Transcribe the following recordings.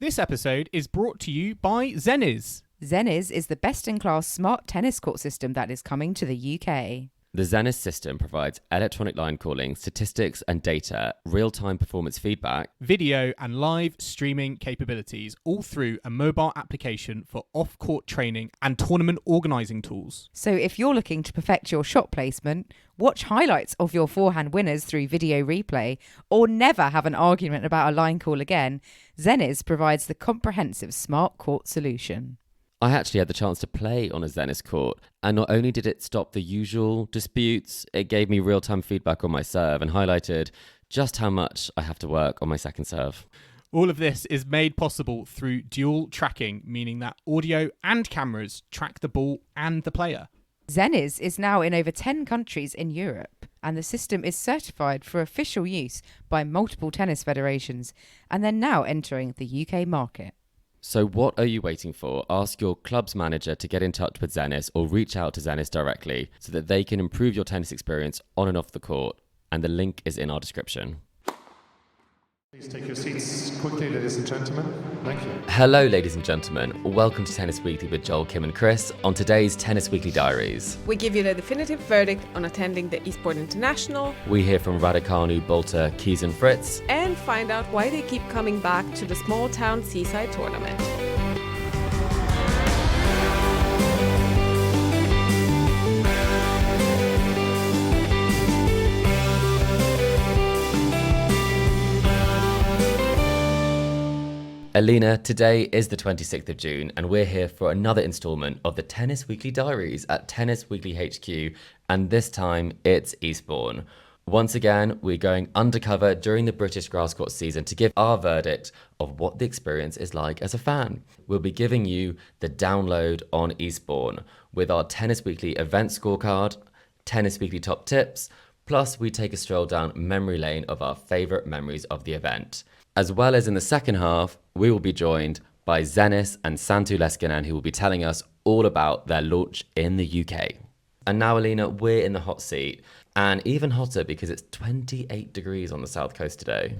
This episode is brought to you by Zenniz. Zenniz is the best-in-class smart tennis court system that is coming to the UK. The Zenniz system provides electronic line calling, statistics and data, real-time performance feedback, Video and live streaming capabilities, all through a mobile application for off-court training and tournament organising tools. So if you're looking to perfect your shot placement, watch highlights of your forehand winners through video replay, or never have an argument about a line call again, Zenniz provides the comprehensive smart court solution. I actually had the chance to play on a Zenniz court, and not only did it stop the usual disputes, it gave me real-time feedback on my serve and highlighted just how much I have to work on my second serve. All of this is made possible through dual tracking, meaning that audio and cameras track the ball and the player. Zenniz is now in over 10 countries in Europe, and the system is certified for official use by multiple tennis federations, and they're now entering the UK market. So what are you waiting for? Ask your club's manager to get in touch with Zenniz or reach out to Zenniz directly so that they can improve your tennis experience on and off the court. And the link is in our description. Please take your seats quickly, ladies and gentlemen. Thank you. Hello, ladies and gentlemen. Welcome to Tennis Weekly with Joel, Kim and Chris on today's Tennis Weekly Diaries. We give you the definitive verdict on attending the Eastbourne International. We hear from Raducanu, Boulter, Keys and Fritz. And find out why they keep coming back to the small town seaside tournament. Alina, today is the 26th of June and we're here for another instalment of the Tennis Weekly Diaries at Tennis Weekly HQ, and this time it's Eastbourne. Once again, we're going undercover during the British grass court season to give our verdict of what the experience is like as a fan. We'll be giving you the download on Eastbourne with our Tennis Weekly event scorecard, Tennis Weekly top tips, plus we take a stroll down memory lane of our favourite memories of the event. As well as in the second half, we will be joined by Zenniz and Santtu Leskinen, who will be telling us all about their launch in the UK. And now, Alina, we're in the hot seat, and even hotter because it's 28 degrees on the south coast today.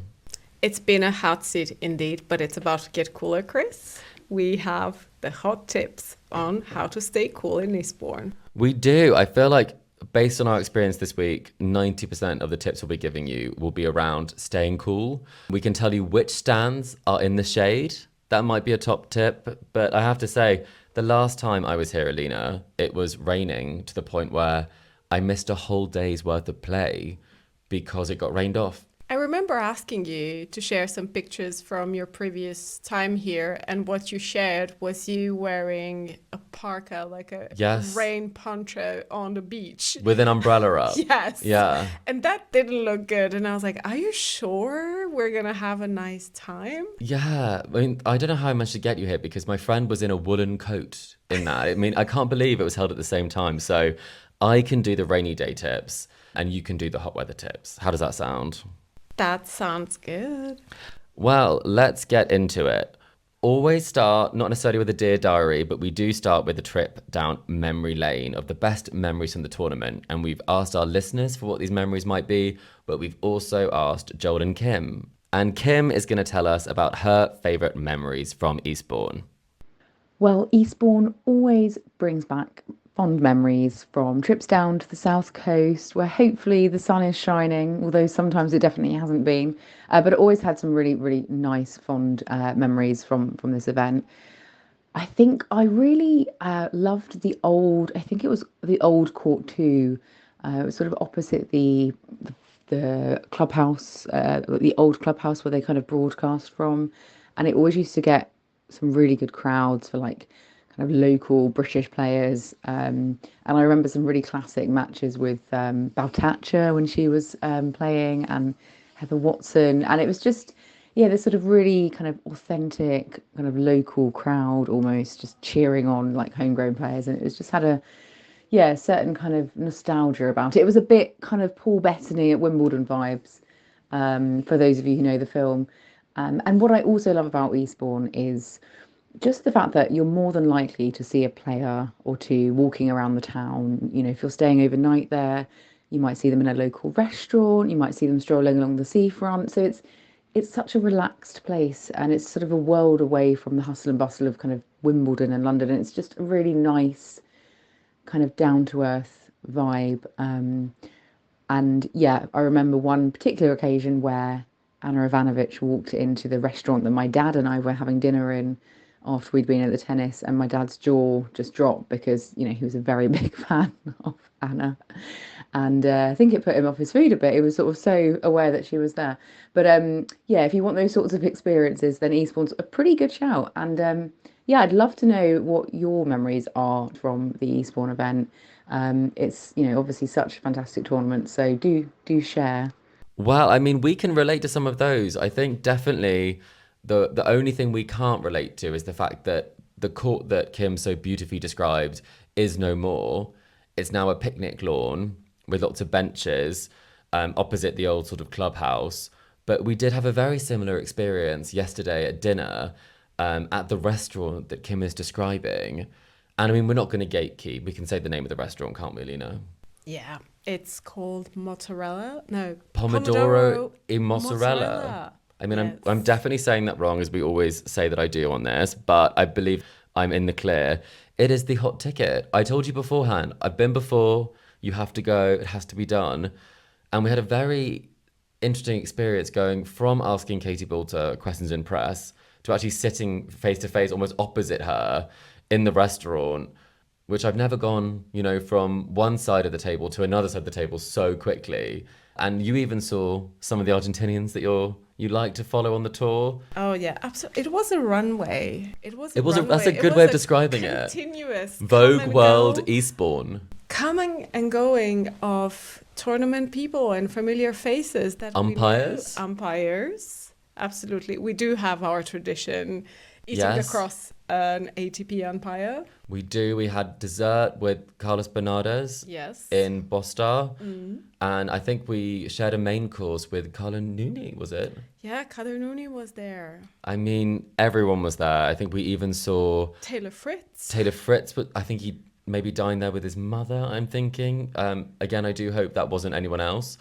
It's been a hot seat indeed, but it's about to get cooler, Chris. We have the hot tips on how to stay cool in Eastbourne. We do. I feel like based on our experience this week, 90% of the tips we'll be giving you will be around staying cool. We can tell you which stands are in the shade. That might be a top tip, but I have to say, the last time I was here, Alina, it was raining to the point where I missed a whole day's worth of play because it got rained off. I remember asking you to share some pictures from your previous time here, and what you shared was you wearing a parka, like a rain poncho on the beach. With an umbrella up. Yes. Yeah. And that didn't look good. And I was like, are you sure we're going to have a nice time? Yeah. I mean, I don't know how I managed to get you here because my friend was in a woolen coat in that. I mean, I can't believe it was held at the same time. So I can do the rainy day tips and you can do the hot weather tips. How does that sound? That sounds good. Well, let's get into it. Always start, not necessarily with a Dear Diary, but we do start with a trip down memory lane of the best memories from the tournament. And we've asked our listeners for what these memories might be, but we've also asked Joel and Kim. And Kim is going to tell us about her favourite memories from Eastbourne. Well, Eastbourne always brings back fond memories from trips down to the south coast where hopefully the sun is shining, although sometimes it definitely hasn't been. But it always had some really, really nice, fond memories from this event. I think I really loved the old, I think it was the old Court 2. It was sort of opposite the clubhouse, the old clubhouse where they kind of broadcast from. And it always used to get some really good crowds for like kind of local British players. And I remember some really classic matches with Boulter when she was playing, and Heather Watson. And it was just, this sort of really kind of authentic, kind of local crowd almost just cheering on like homegrown players. And it was just had a certain kind of nostalgia about it. It was a bit kind of Paul Bettany at Wimbledon vibes, for those of you who know the film. And what I also love about Eastbourne is just the fact that you're more than likely to see a player or two walking around the town. You know, if you're staying overnight there, you might see them in a local restaurant, you might see them strolling along the seafront. So it's such a relaxed place, and it's sort of a world away from the hustle and bustle of kind of Wimbledon and London. And it's just a really nice kind of down to earth vibe. And yeah, I remember one particular occasion where Anna Ivanovic walked into the restaurant that my dad and I were having dinner in after we'd been at the tennis, and my dad's jaw just dropped because, you know, he was a very big fan of Anna. And I think it put him off his food a bit. He was sort of so aware that she was there. But yeah, if you want those sorts of experiences, then Eastbourne's a pretty good shout. And yeah, I'd love to know what your memories are from the Eastbourne event. It's, you know, obviously such a fantastic tournament, so do share. Well, I mean, we can relate to some of those. I think definitely the only thing we can't relate to is the fact that the court that Kim so beautifully described is no more. It's now a picnic lawn with lots of benches opposite the old sort of clubhouse. But we did have a very similar experience yesterday at dinner at the restaurant that Kim is describing. And I mean, we're not going to gatekeep. We can say the name of the restaurant, can't we, Lena? Yeah, it's called mozzarella. No, Pomodoro e mozzarella. mozzarella. I mean, Yes. I'm definitely saying that wrong, as we always say that I do on this, but I believe I'm in the clear. It is the hot ticket. I told you beforehand. I've been before. You have to go. It has to be done. And we had a very interesting experience going from asking Katie Boulter questions in press to actually sitting face to face, almost opposite her in the restaurant, which I've never gone, you know, from one side of the table to another side of the table so quickly. And you even saw some of the Argentinians that you like to follow on the tour. Oh yeah, absolutely. It was a runway. That's a good way of describing it. Continuous Vogue World Eastbourne. coming and going of tournament people and familiar faces that umpires. We know. Umpires, absolutely. We do have our tradition eating across an ATP umpire. We do. We had dessert with Carlos Bernardes in Bostar. And I think we shared a main course with Carlo Nuni, was it? Yeah, Carlo Nuni was there. I mean, everyone was there. I think we even saw Taylor Fritz, but I think he maybe dined there with his mother, I'm thinking. Again, I do hope that wasn't anyone else.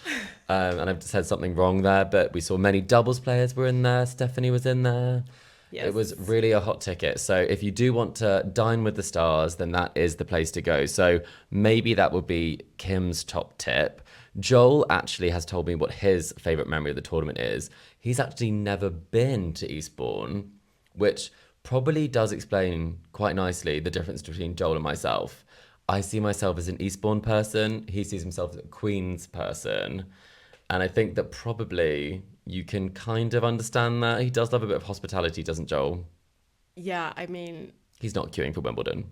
And I've said something wrong there, but we saw many doubles players were in there. Stephanie was in there. Yes. It was really a hot ticket. So if you do want to dine with the stars, then that is the place to go. So maybe that would be Kim's top tip. Joel actually has told me what his favourite memory of the tournament is. He's actually never been to Eastbourne, which probably does explain quite nicely the difference between Joel and myself. I see myself as an Eastbourne person. He sees himself as a Queen's person. And I think that probably you can kind of understand that. He does love a bit of hospitality, doesn't Joel? Yeah, I mean, he's not queuing for Wimbledon.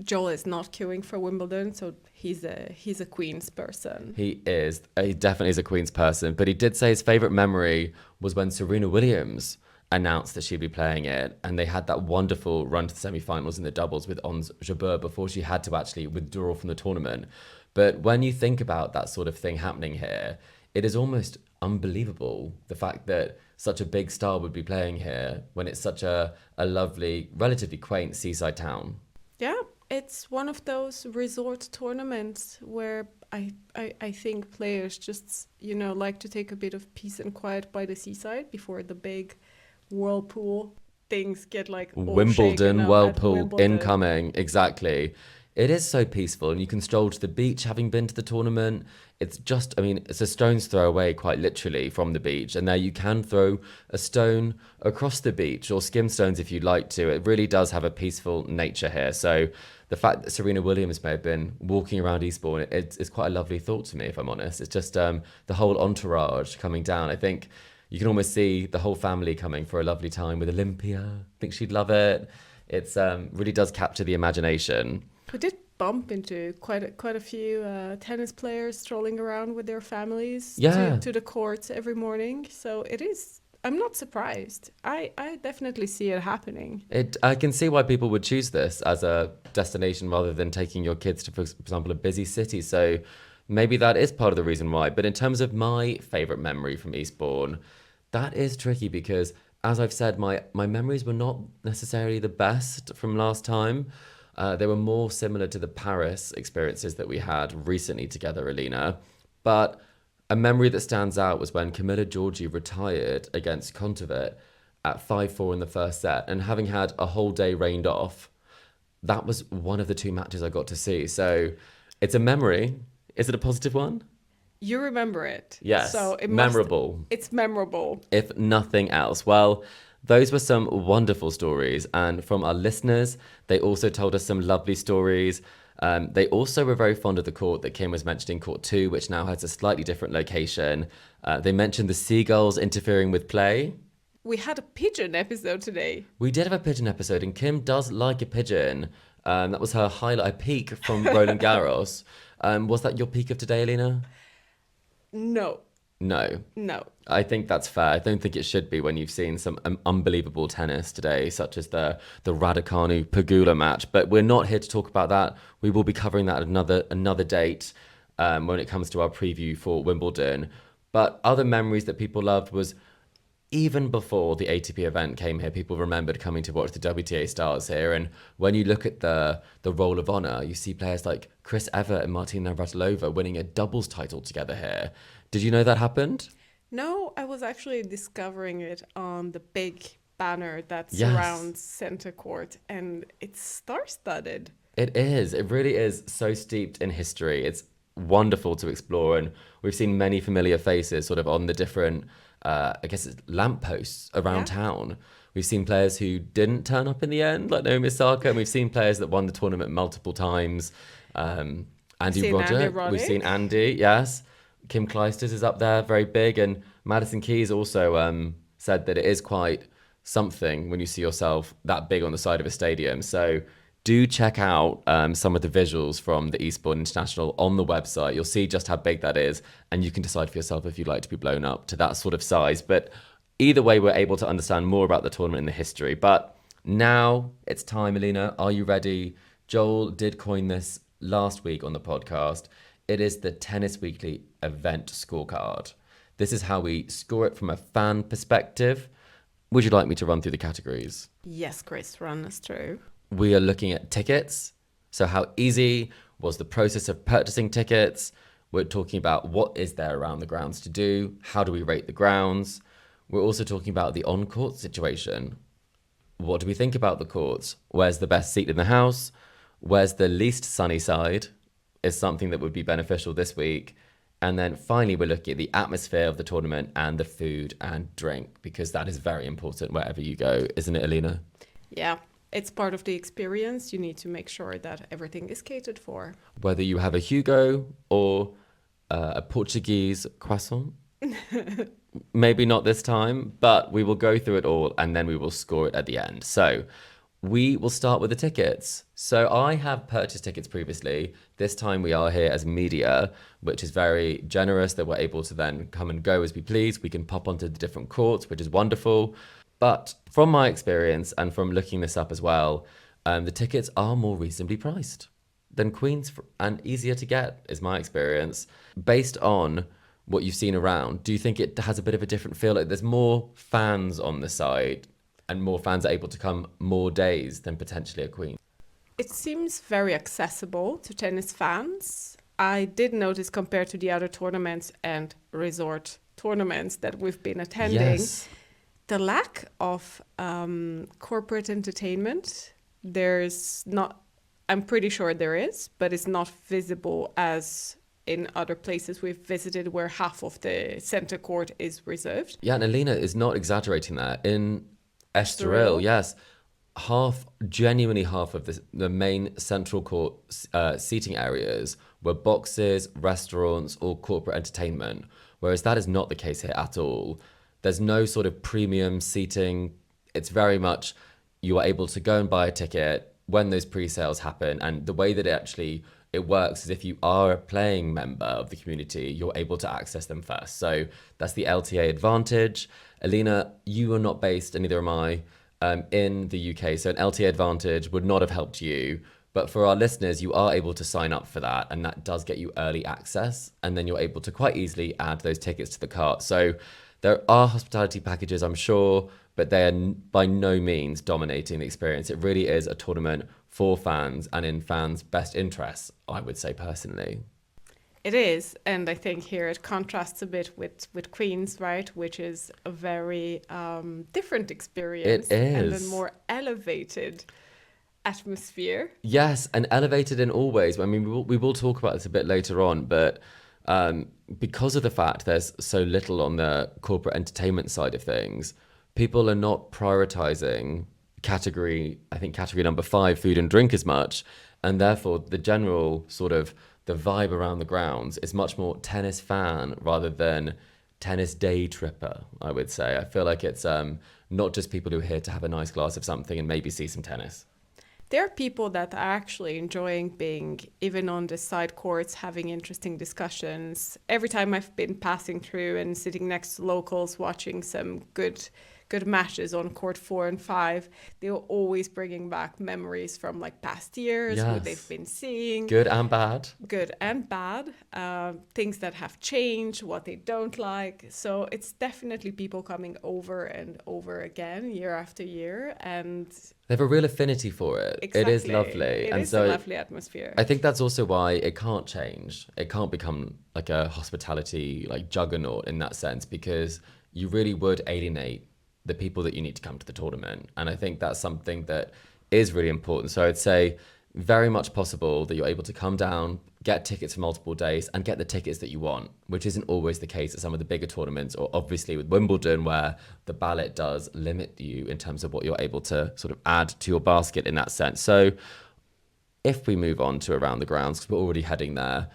Joel is not queuing for Wimbledon, so he's a Queen's person. He is. He definitely is a Queen's person. But he did say his favourite memory was when Serena Williams announced that she'd be playing it, and they had that wonderful run to the semi-finals in the doubles with Ons Jabeur before she had to actually withdraw from the tournament. But when you think about that sort of thing happening here, it is almost unbelievable, the fact that such a big star would be playing here when it's such a lovely, relatively quaint seaside town. Yeah, it's one of those resort tournaments where I think players just, you know, like to take a bit of peace and quiet by the seaside before the big whirlpool things get like Wimbledon whirlpool incoming. Exactly. It is so peaceful, and you can stroll to the beach having been to the tournament. It's just, I mean, it's a stone's throw away quite literally from the beach, and there you can throw a stone across the beach or skim stones if you'd like to. It really does have a peaceful nature here. So the fact that Serena Williams may have been walking around Eastbourne, it's quite a lovely thought to me, if I'm honest. It's just the whole entourage coming down. I think you can almost see the whole family coming for a lovely time with Olympia. I think she'd love it. It's really does capture the imagination. We did bump into quite a few tennis players strolling around with their families to the courts every morning. So it is, I'm not surprised. I definitely see it happening. I can see why people would choose this as a destination rather than taking your kids to, for example, a busy city. So maybe that is part of the reason why. But in terms of my favourite memory from Eastbourne, that is tricky because, as I've said, my memories were not necessarily the best from last time. They were more similar to the Paris experiences that we had recently together, Alina. But A memory that stands out was when Camilla Giorgi retired against Kontaveit at 5-4 in the first set, and having had a whole day rained off, that was one of the 2 matches I got to see. So it's a memory. Is it a positive one? You remember it. Yes. So memorable. It's memorable. If nothing else. Well, those were some wonderful stories. And from our listeners, they also told us some lovely stories. They also were very fond of the court that Kim was mentioning, Court 2, which now has a slightly different location. They mentioned the seagulls interfering with play. We had a pigeon episode today. We did have a pigeon episode, and Kim does like a pigeon. That was her highlight, a peak from Roland Garros. Was that your peak of today, Alina? No. No. I think that's fair. I don't think it should be when you've seen some unbelievable tennis today, such as the Raducanu Pegula match. But we're not here to talk about that. We will be covering that at another date when it comes to our preview for Wimbledon. But other memories that people loved was, even before the ATP event came here, people remembered coming to watch the WTA stars here. And when you look at the Roll of Honour, you see players like Chris Evert and Martina Navratilova winning a doubles title together here. Did you know that happened? No, I was actually discovering it on the big banner that surrounds Centre Court, and it's star-studded. It is. It really is so steeped in history. It's wonderful to explore, and we've seen many familiar faces sort of on the different, it's lampposts around town. We've seen players who didn't turn up in the end, like Naomi Osaka, and we've seen players that won the tournament multiple times. Andy Roddick. We've seen Andy, yes. Kim Clijsters is up there, very big, and Madison Keys also said that it is quite something when you see yourself that big on the side of a stadium. So do check out some of the visuals from the Eastbourne International on the website. You'll see just how big that is, and you can decide for yourself if you'd like to be blown up to that sort of size. But either way, we're able to understand more about the tournament and the history. But now it's time, Alina. Are you ready? Joel did coin this last week on the podcast. It is the Tennis Weekly event scorecard. This is how we score it from a fan perspective. Would you like me to run through the categories? Yes, Chris, run us through. We are looking at tickets. So how easy was the process of purchasing tickets? We're talking about what is there around the grounds to do? How do we rate the grounds? We're also talking about the on-court situation. What do we think about the courts? Where's the best seat in the house? Where's the least sunny side? Is something that would be beneficial this week. And then finally, we're looking at the atmosphere of the tournament and the food and drink, because that is very important wherever you go, isn't it, Alina? Yeah, it's part of the experience. You need to make sure that everything is catered for. Whether you have a Hugo or a Portuguese croissant. Maybe not this time, but we will go through it all and then we will score it at the end. So we will start with the tickets. So I have purchased tickets previously. This time we are here as media, which is very generous that we're able to then come and go as we please. We can pop onto the different courts, which is wonderful. But from my experience and from looking this up as well, the tickets are more reasonably priced than Queen's and easier to get, is my experience. Based on what you've seen around, do you think it has a bit of a different feel? Like there's more fans on the side and more fans are able to come more days than potentially a Queen? It seems very accessible to tennis fans. I did notice, compared to the other tournaments and resort tournaments that we've been attending, the lack of corporate entertainment. There's not, I'm pretty sure there is, but it's not visible as in other places we've visited where half of the centre court is reserved. Yeah, and Alina is not exaggerating that. In Estoril, yes, genuinely half of the main central court seating areas were boxes, restaurants, or corporate entertainment, whereas that is not the case here at all. There's no sort of premium seating. It's very much you are able to go and buy a ticket when those pre-sales happen, and the way that it works is if you are a playing member of the community, you're able to access them first. So that's the LTA advantage. Alina, you are not based, and neither am I, in the UK. So an LTA advantage would not have helped you. But for our listeners, you are able to sign up for that, and that does get you early access. And then you're able to quite easily add those tickets to the cart. So there are hospitality packages, I'm sure, but they are by no means dominating the experience. It really is a tournament for fans and in fans' best interests, I would say personally. It is, and I think here it contrasts a bit with Queen's, right, which is a very different experience. It is. And a more elevated atmosphere. Yes, and elevated in all ways. I mean, we will talk about this a bit later on, but because of the fact there's so little on the corporate entertainment side of things, people are not prioritizing category number 5, food and drink, as much, and therefore the general sort of the vibe around the grounds is much more tennis fan rather than tennis day tripper, I would say. I feel like it's not just people who are here to have a nice glass of something and maybe see some tennis. There are people that are actually enjoying being even on the side courts, having interesting discussions. Every time I've been passing through and sitting next to locals, watching some good matches on court 4 and 5, they're always bringing back memories from like past years, what they've been seeing. Good and bad. Good and bad. Things that have changed, what they don't like. So it's definitely people coming over and over again, year after year. And they have a real affinity for it. Exactly. It is lovely. It is a lovely atmosphere. I think that's also why it can't change. It can't become like a hospitality like juggernaut in that sense, because you really would alienate the people that you need to come to the tournament. And I think that's something that is really important. So I'd say very much possible that you're able to come down, get tickets for multiple days and get the tickets that you want, which isn't always the case at some of the bigger tournaments, or obviously with Wimbledon, where the ballot does limit you in terms of what you're able to sort of add to your basket in that sense. So if we move on to around the grounds, because we're already heading there,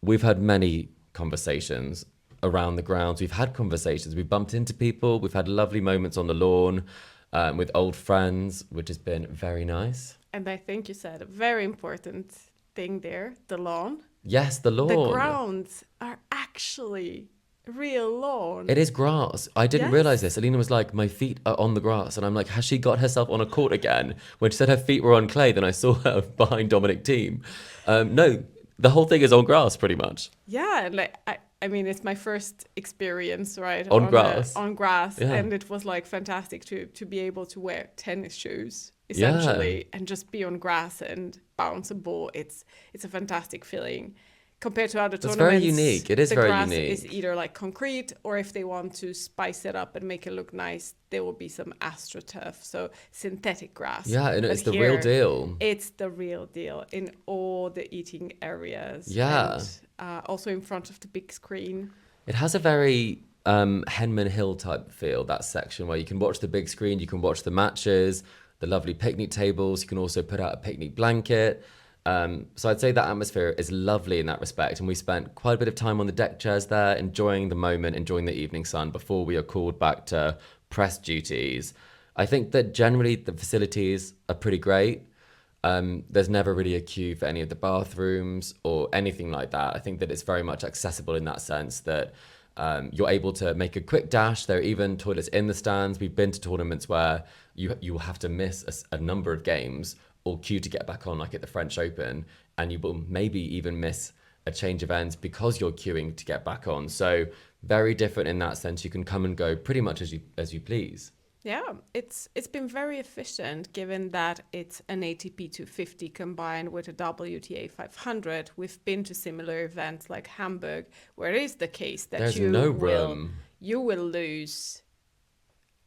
we've had many conversations around the grounds. We've had conversations, we've bumped into people, we've had lovely moments on the lawn with old friends, which has been very nice. And I think you said a very important thing there, the lawn. Yes, the lawn. The grounds are actually real lawn. It is grass. I didn't realize this. Alina was like, my feet are on the grass. And I'm like, has she got herself on a court again? When she said her feet were on clay, then I saw her behind Dominic Thiem. No, the whole thing is on grass pretty much. Yeah, and like I mean, it's my first experience, right? On grass. On grass. Yeah. And it was like fantastic to be able to wear tennis shoes, essentially, and just be on grass and bounce a ball. It's a fantastic feeling. Compared to other tournaments, very unique. It is very unique. The grass is either like concrete, or if they want to spice it up and make it look nice, there will be some AstroTurf, so synthetic grass. Yeah, and it's the real deal. It's the real deal in all the eating areas. Yeah. And also in front of the big screen. It has a very Henman Hill type feel, that section, where you can watch the big screen, you can watch the matches, the lovely picnic tables, you can also put out a picnic blanket. So I'd say that atmosphere is lovely in that respect, and we spent quite a bit of time on the deck chairs there, enjoying the moment, enjoying the evening sun before we are called back to press duties. I think that generally the facilities are pretty great. There's never really a queue for any of the bathrooms or anything like that. I think that it's very much accessible in that sense, that you're able to make a quick dash. There are even toilets in the stands. We've been to tournaments where you will have to miss a number of games or queue to get back on, like at the French Open, and you will maybe even miss a change of ends because you're queuing to get back on. So very different in that sense. You can come and go pretty much as you please. Yeah, it's been very efficient, given that it's an ATP 250 combined with a WTA 500. We've been to similar events like Hamburg, where it is the case that you will lose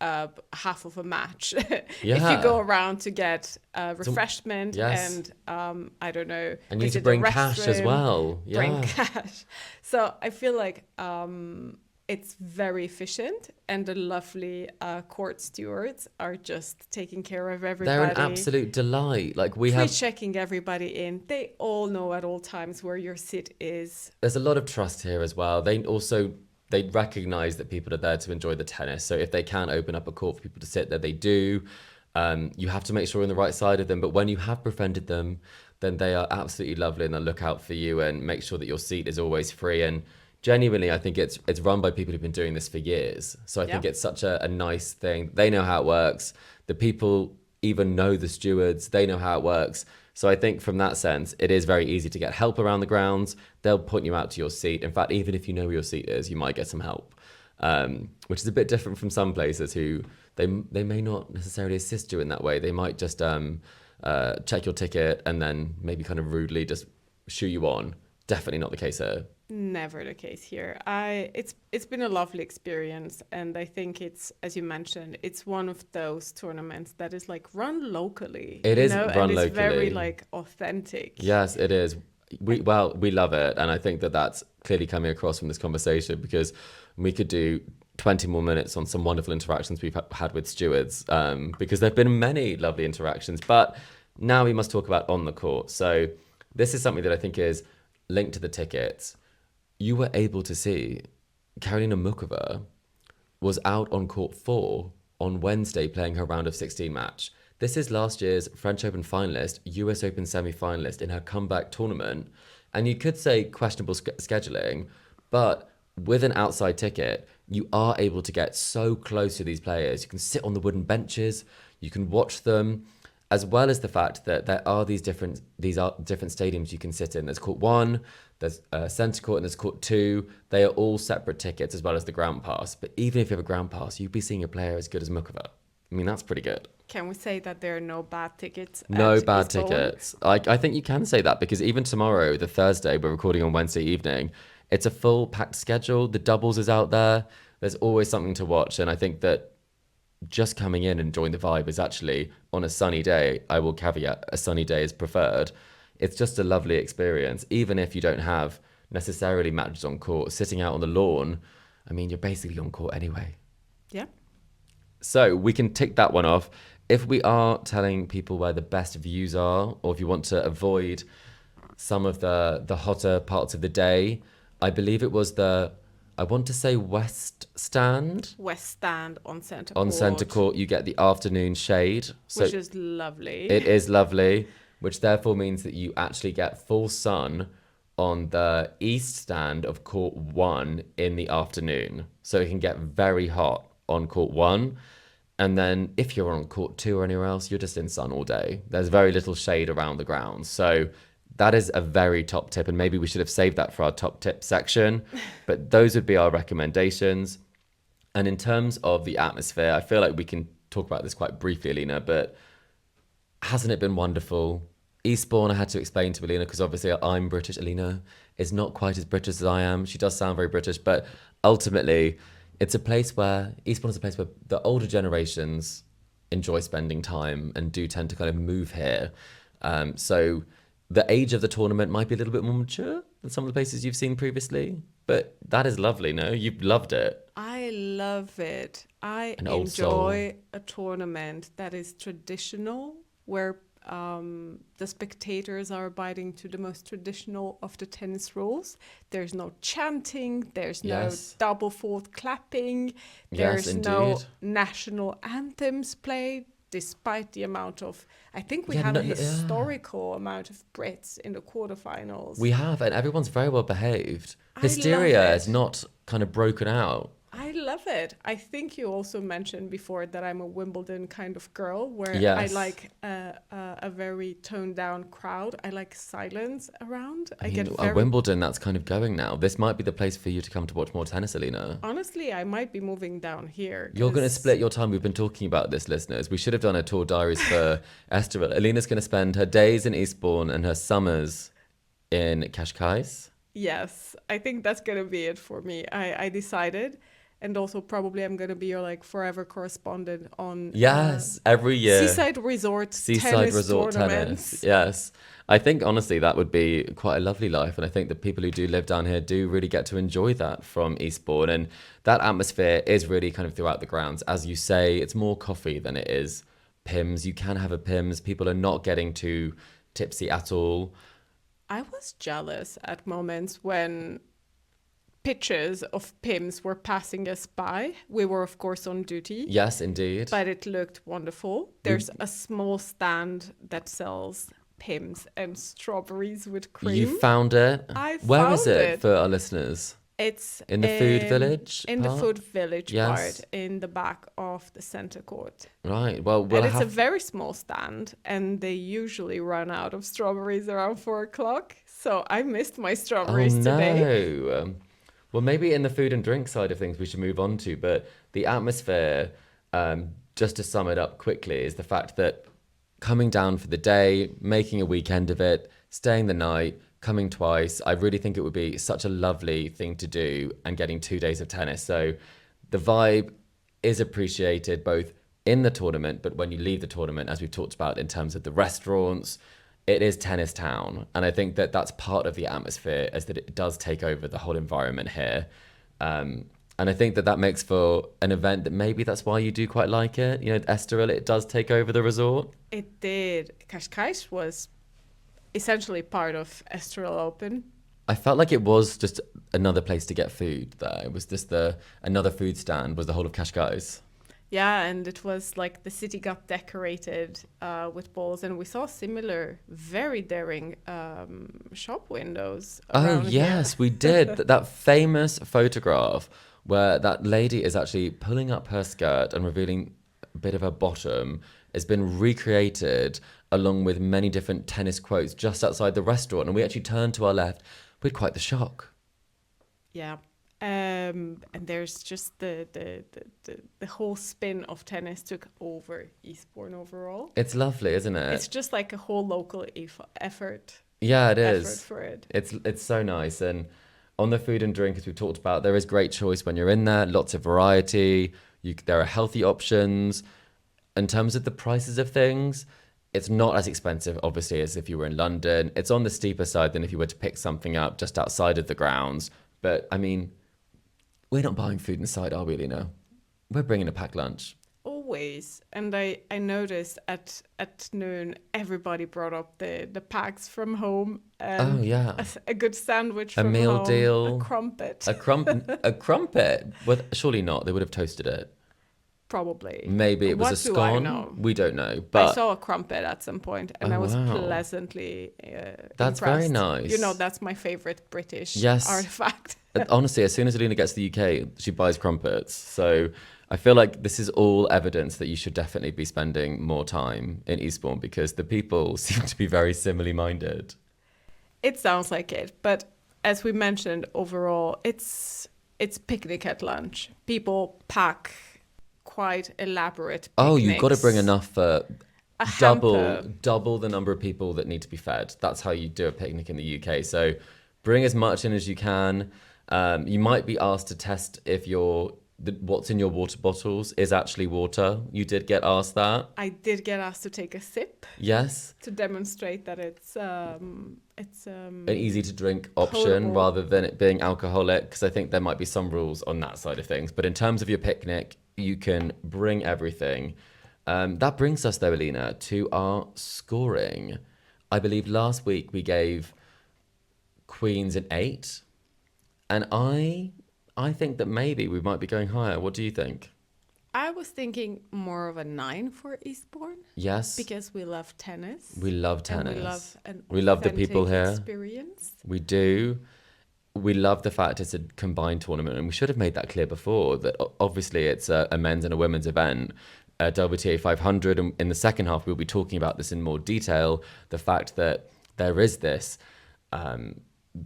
half of a match if you go around to get refreshment and I don't know. And you need to bring cash as well. Yeah. Bring cash. So I feel like it's very efficient, and the lovely court stewards are just taking care of everybody. They're an absolute delight. Like we have checking everybody in. They all know at all times where your seat is. There's a lot of trust here as well. They recognize that people are there to enjoy the tennis. So if they can open up a court for people to sit there, they do. You have to make sure you're on the right side of them. But when you have befriended them, then they are absolutely lovely, and they'll look out for you and make sure that your seat is always free. And genuinely, I think it's run by people who've been doing this for years. So I think it's such a nice thing. They know how it works. The people even know the stewards. They know how it works. So I think from that sense, it is very easy to get help around the grounds. They'll point you out to your seat. In fact, even if you know where your seat is, you might get some help, which is a bit different from some places who they may not necessarily assist you in that way. They might just check your ticket and then maybe kind of rudely just shoo you on. Definitely not the case here. never the case here. It's been a lovely experience, and I think it's, as you mentioned, it's one of those tournaments that is like run locally. It is run locally. It's very like authentic. Yes, it is. We love it, and I think that that's clearly coming across from this conversation, because we could do 20 more minutes on some wonderful interactions we've had with stewards, because there have been many lovely interactions. But now we must talk about on the court. So this is something that I think is linked to the tickets. You were able to see Karolina Muchova was out on court 4 on Wednesday playing her round of 16 match. This is last year's French Open finalist, US Open semi-finalist in her comeback tournament. And you could say questionable scheduling, but with an outside ticket, you are able to get so close to these players. You can sit on the wooden benches, you can watch them, as well as the fact that there are these different stadiums you can sit in. There's court 1, there's centre court, and there's court 2. They are all separate tickets, as well as the ground pass. But even if you have a ground pass, you'd be seeing a player as good as Muchova. I mean, that's pretty good. Can we say that there are no bad tickets? No bad tickets. I think you can say that, because even tomorrow, the Thursday, we're recording on Wednesday evening, it's a full packed schedule. The doubles is out there. There's always something to watch. And I think that just coming in and enjoying the vibe is actually, on a sunny day, I will caveat, a sunny day is preferred. It's just a lovely experience. Even if you don't have necessarily matches on court, sitting out on the lawn, I mean, you're basically on court anyway. Yeah. So we can tick that one off. If we are telling people where the best views are, or if you want to avoid some of the hotter parts of the day, I believe it was I want to say West Stand. West Stand on centre court. On centre court, you get the afternoon shade. Which is lovely. It is lovely, which therefore means that you actually get full sun on the east stand of court 1 in the afternoon. So it can get very hot on court 1. And then if you're on court 2 or anywhere else, you're just in sun all day. There's very little shade around the grounds. So that is a very top tip, and maybe we should have saved that for our top tip section. But those would be our recommendations. And in terms of the atmosphere, I feel like we can talk about this quite briefly, Alina, but hasn't it been wonderful? Eastbourne, I had to explain to Alina, because obviously I'm British. Alina is not quite as British as I am. She does sound very British, but ultimately it's a place where, Eastbourne is a place where the older generations enjoy spending time and do tend to kind of move here. So the age of the tournament might be a little bit more mature than some of the places you've seen previously, but that is lovely, no? You've loved it. I love it. I An old soul. enjoy a tournament that is traditional, where the spectators are abiding to the most traditional of the tennis rules. There's no chanting, there's no double fourth clapping, there's no national anthems played. Despite the amount of, I think we have a historical amount of Brits in the quarterfinals. We have, and everyone's very well behaved. Hysteria is not kind of broken out. I love it. I think you also mentioned before that I'm a Wimbledon kind of girl, where I like a very toned down crowd. I like silence around. Wimbledon, that's kind of going now. This might be the place for you to come to watch more tennis, Alina. Honestly, I might be moving down here. You're going to split your time. We've been talking about this, listeners. We should have done a tour diaries for Esther. Alina's going to spend her days in Eastbourne and her summers in Cascais. Yes, I think that's going to be it for me. I decided. And also probably I'm going to be your forever correspondent on every year seaside resort tennis. Yes, I think honestly that would be quite a lovely life, and I think the people who do live down here do really get to enjoy that from Eastbourne, and that atmosphere is really kind of throughout the grounds. As you say, it's more coffee than it is Pimm's. You can have a Pimm's. People are not getting too tipsy at all. I was jealous at moments when pictures of Pimm's were passing us by. We were, of course, on duty. Yes, indeed. But it looked wonderful. There's a small stand that sells Pimm's and strawberries with cream. You found it? Where is it for our listeners? It's in the food village in part? the food village part in the back of the centre court. Right. Well, it's a very small stand, and they usually run out of strawberries around 4:00. So I missed my strawberries today. No. Well, maybe in the food and drink side of things we should move on to, but the atmosphere, just to sum it up quickly, is the fact that coming down for the day, making a weekend of it, staying the night, coming twice. I really think it would be such a lovely thing to do and getting 2 days of tennis. So the vibe is appreciated both in the tournament, but when you leave the tournament, as we've talked about in terms of the restaurants, it is tennis town. And I think that that's part of the atmosphere, is that it does take over the whole environment here. And I think that that makes for an event that maybe that's why you do quite like it. You know, Estoril, it does take over the resort. It did. Cascais was essentially part of Estoril Open. I felt like it was just another place to get food there. It was just another food stand was the whole of Cascais. Yeah, and it was like the city got decorated with balls, and we saw similar, very daring shop windows. Oh, yes, here. we did. That famous photograph where that lady is actually pulling up her skirt and revealing a bit of her bottom has been recreated along with many different tennis quotes just outside the restaurant. And we actually turned to our left with quite the shock. Yeah. And there's just the whole spin of tennis took over Eastbourne overall. It's lovely, isn't it? It's just like a whole local effort. Yeah, it effort is. For it. It's so nice. And on the food and drink, as we've talked about, there is great choice when you're in there. Lots of variety. There are healthy options. In terms of the prices of things, it's not as expensive, obviously, as if you were in London. It's on the steeper side than if you were to pick something up just outside of the grounds. But I mean, we're not buying food inside, are we, Lina? We're bringing a packed lunch. Always. And I noticed at noon, everybody brought up the packs from home. Oh, yeah. A good sandwich a from meal home. deal. A crumpet. A crumpet? Well, surely not. They would have toasted it. Probably. Maybe it was a scone. I know? We don't know. But I saw a crumpet at some point, and I was pleasantly That's impressed. very nice. You know, that's my favorite British Yes. artifact. Honestly, as soon as Alina gets to the UK, she buys crumpets. So I feel like this is all evidence that you should definitely be spending more time in Eastbourne because the people seem to be very similarly minded. It sounds like it, but as we mentioned, overall, it's picnic at lunch. People pack quite elaborate picnics. Oh, you've got to bring enough for hamper. double the number of people that need to be fed. That's how you do a picnic in the UK. So bring as much in as you can. You might be asked to test if what's in your water bottles is actually water. You did get asked that. I did get asked to take a sip. Yes. To demonstrate that it's an easy to drink option potable. Rather than it being alcoholic, because I think there might be some rules on that side of things. But in terms of your picnic, you can bring everything. That brings us, though, Alina, to our scoring. I believe last week we gave Queens an 8, and I think that maybe we might be going higher. What do you think? I was thinking more of a 9 for Eastbourne. Yes. Because we love tennis. We love tennis. And we love the people here. Experience. We do. We love the fact it's a combined tournament, and we should have made that clear before that obviously it's a men's and a women's event. WTA 500, and in the second half we'll be talking about this in more detail, the fact that there is this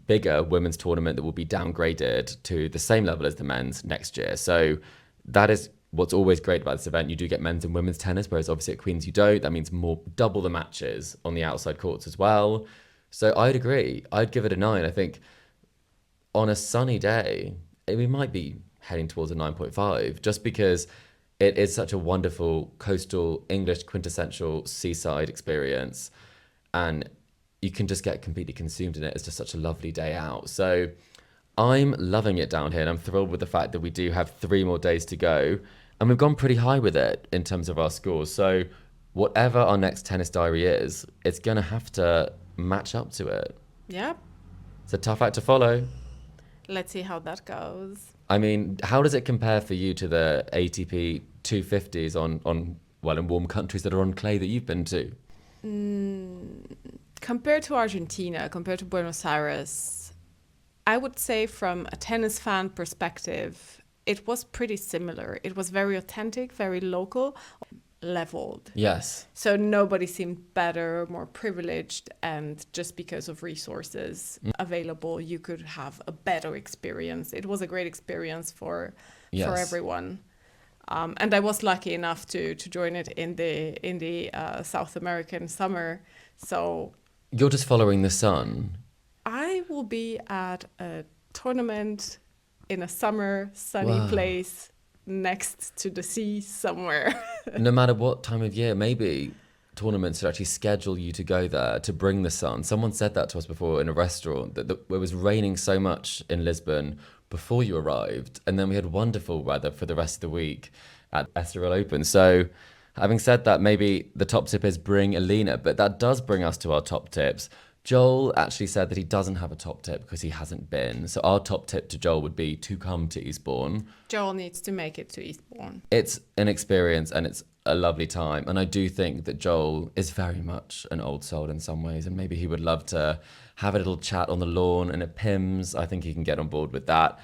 bigger women's tournament that will be downgraded to the same level as the men's next year. So that is what's always great about this event. You do get men's and women's tennis, whereas obviously at Queen's you don't. That means double the matches on the outside courts as well. So I'd agree. I'd give it a 9. I think on a sunny day, we might be heading towards a 9.5 just because it is such a wonderful coastal English quintessential seaside experience, and you can just get completely consumed in it. It's just such a lovely day out. So I'm loving it down here, and I'm thrilled with the fact that we do have 3 more days to go, and we've gone pretty high with it in terms of our scores. So whatever our next tennis diary is, it's going to have to match up to it. Yeah. It's a tough act to follow. Let's see how that goes. I mean, how does it compare for you to the ATP 250s in warm countries that are on clay that you've been to? Compared to Argentina, compared to Buenos Aires, I would say from a tennis fan perspective, it was pretty similar. It was very authentic, very local, leveled. Yes. So nobody seemed better, more privileged, and just because of resources available, you could have a better experience. It was a great experience for everyone. And I was lucky enough to join it in the South American summer. So you're just following the sun. will be at a tournament in a summer sunny place next to the sea somewhere. No matter what time of year, maybe tournaments should actually schedule you to go there to bring the sun. Someone said that to us before in a restaurant, that it was raining so much in Lisbon before you arrived, and then we had wonderful weather for the rest of the week at SRL Open. So having said that, maybe the top tip is bring Alina, but that does bring us to our top tips. Joel actually said that he doesn't have a top tip because he hasn't been. So our top tip to Joel would be to come to Eastbourne. Joel needs to make it to Eastbourne. It's an experience and it's a lovely time. And I do think that Joel is very much an old soul in some ways. And maybe he would love to have a little chat on the lawn and at Pimm's. I think he can get on board with that.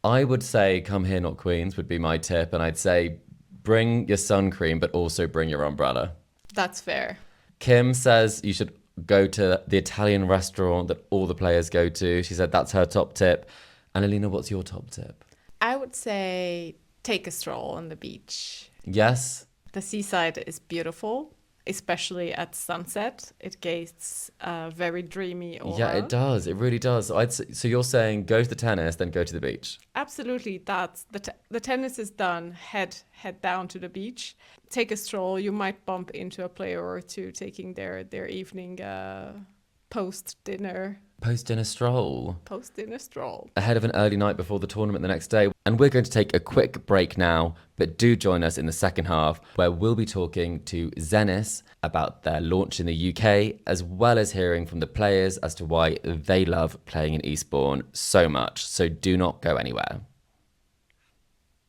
I would say come here, not Queens would be my tip. And I'd say bring your sun cream, but also bring your umbrella. That's fair. Kim says you should go to the Italian restaurant that all the players go to. She said that's her top tip. And Alina, what's your top tip? I would say take a stroll on the beach. Yes. The seaside is beautiful, especially at sunset. It gives a very dreamy aura. Yeah, it does. It really does. So you're saying go to the tennis, then go to the beach? Absolutely. That's the tennis is done. Head down to the beach. Take a stroll. You might bump into a player or two taking their evening post-dinner stroll. Post-dinner stroll. Ahead of an early night before the tournament the next day. And we're going to take a quick break now, but do join us in the second half where we'll be talking to Zenniz about their launch in the UK, as well as hearing from the players as to why they love playing in Eastbourne so much. So do not go anywhere.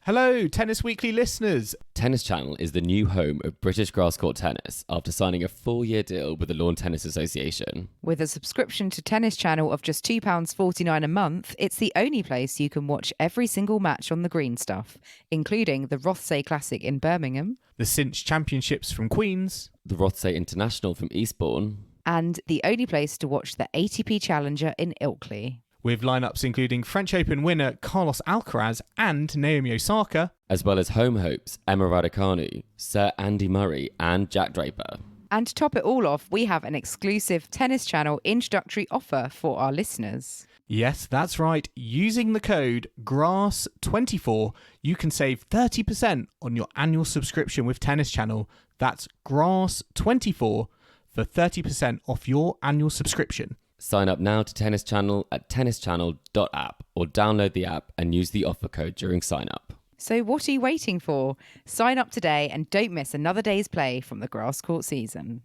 Hello, Tennis Weekly listeners. Tennis Channel is the new home of British grass court tennis after signing a 4-year deal with the Lawn Tennis Association. With a subscription to Tennis Channel of just £2.49 a month, it's the only place you can watch every single match on the green stuff, including the Rothesay Classic in Birmingham, the Cinch Championships from Queens, the Rothesay International from Eastbourne, and the only place to watch the ATP Challenger in Ilkley. With lineups including French Open winner Carlos Alcaraz and Naomi Osaka, as well as home hopes Emma Raducanu, Sir Andy Murray and Jack Draper. And to top it all off, we have an exclusive Tennis Channel introductory offer for our listeners. Yes, that's right. Using the code GRASS24, you can save 30% on your annual subscription with Tennis Channel. That's GRASS24 for 30% off your annual subscription. Sign up now to Tennis Channel at tennischannel.app or download the app and use the offer code during sign up. So what are you waiting for? Sign up today and don't miss another day's play from the grass court season.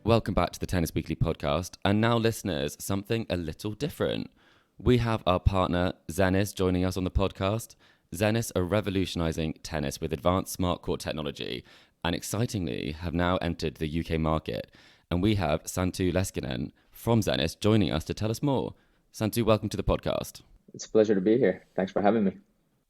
Welcome back to the Tennis Weekly podcast. And now, listeners, something a little different. We have our partner Zenniz joining us on the podcast. Zenniz are revolutionising tennis with advanced smart court technology and excitingly have now entered the UK market. And we have Santtu Leskinen from Zenniz joining us to tell us more. Santtu, welcome to the podcast. It's a pleasure to be here. Thanks for having me.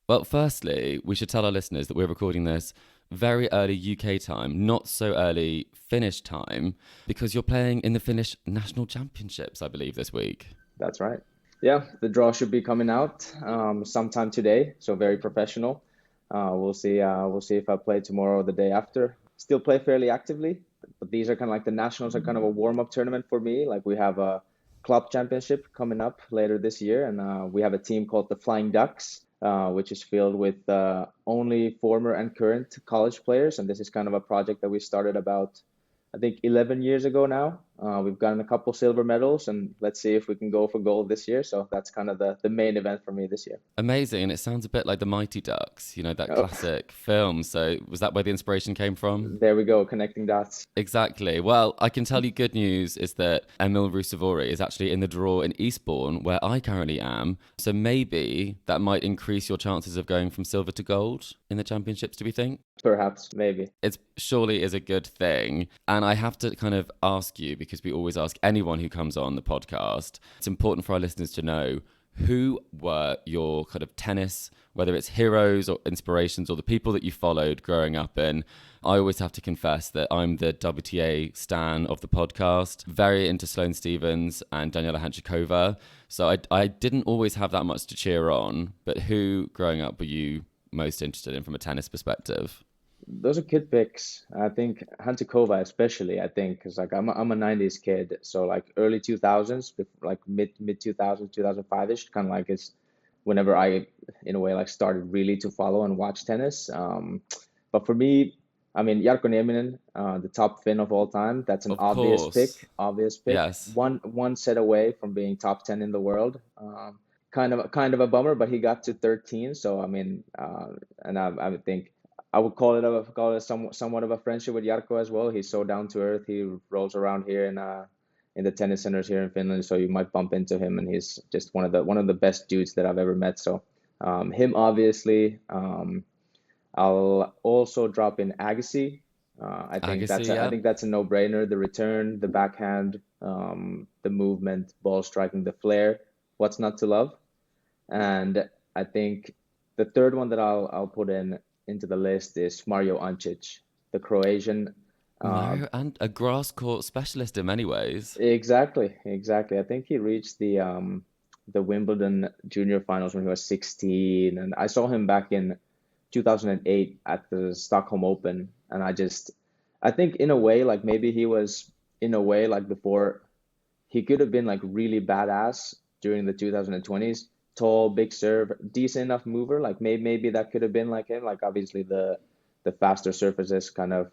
Well, firstly, we should tell our listeners that we're recording this very early UK time, not so early Finnish time, because you're playing in the Finnish National Championships, I believe, this week. That's right. Yeah, the draw should be coming out sometime today, so very professional. We'll see if I play tomorrow or the day after. Still play fairly actively, but these are kind of like the nationals are kind of a warm-up tournament for me. Like we have a club championship coming up later this year, and we have a team called the Flying Ducks, which is filled with only former and current college players. And this is kind of a project that we started about, I think, 11 years ago now. We've gotten a couple silver medals, and let's see if we can go for gold this year. So that's kind of the main event for me this year. Amazing. And it sounds a bit like the Mighty Ducks, you know, that classic film. So was that where the inspiration came from? There we go, connecting dots. Exactly. Well, I can tell you good news is that Emil Rusevori is actually in the draw in Eastbourne, where I currently am. So maybe that might increase your chances of going from silver to gold in the championships, do we think? Perhaps, maybe. It surely is a good thing. And I have to kind of ask you, because we always ask anyone who comes on the podcast, it's important for our listeners to know, who were your kind of tennis, whether it's heroes or inspirations or the people that you followed growing up? And I always have to confess that I'm the WTA stan of the podcast, very into Sloane Stephens and Daniela Hanchikova. So I didn't always have that much to cheer on, but who growing up were you most interested in from a tennis perspective? those are kid picks. I think Hantukova especially. I think because like I'm a '90s kid, so like early 2000s, like mid 2000s, 2005 ish, kind of like is whenever I in a way like started really to follow and watch tennis. But for me, I mean Jarkko Nieminen, the top Finn of all time. That's an Of obvious course. pick. Obvious pick. Yes. One set away from being top 10 in the world. Kind of a bummer, but he got to 13. So I mean, and I would think I would call it somewhat of a friendship with Jarkko as well. He's so down to earth. He rolls around here in the tennis centers here in Finland, so you might bump into him, and he's just one of the best dudes that I've ever met. So him obviously. I'll also drop in Agassi. I think that's a no-brainer. The return, the backhand, the movement, ball striking, the flair. What's not to love? And I think the third one that I'll put into the list is Mario Ancic, the Croatian. No, and a grass court specialist in many ways. Exactly. I think he reached the Wimbledon junior finals when he was 16, and I saw him back in 2008 at the Stockholm Open, and I think in a way like maybe he was in a way like before he could have been like really badass during the 2020s, tall, big serve, decent enough mover, like maybe that could have been like him, like obviously the faster surfaces kind of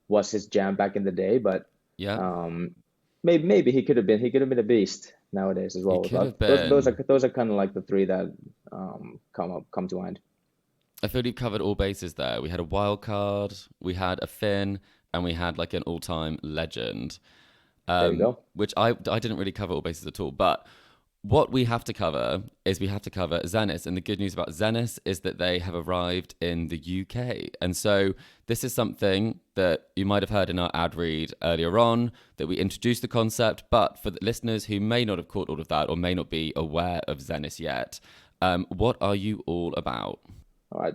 was his jam back in the day, but yeah, maybe he could have been a beast nowadays as well. He could have been. Those are kind of like the three that come to mind. I feel you've covered all bases there. We had a wild card, we had a Finn, and we had like an all-time legend. There you go. Which I didn't really cover all bases at all. But what we have to cover is Zenniz. And the good news about Zenniz is that they have arrived in the UK. And so this is something that you might have heard in our ad read earlier on, that we introduced the concept. But for the listeners who may not have caught all of that or may not be aware of Zenniz yet, what are you all about? All right,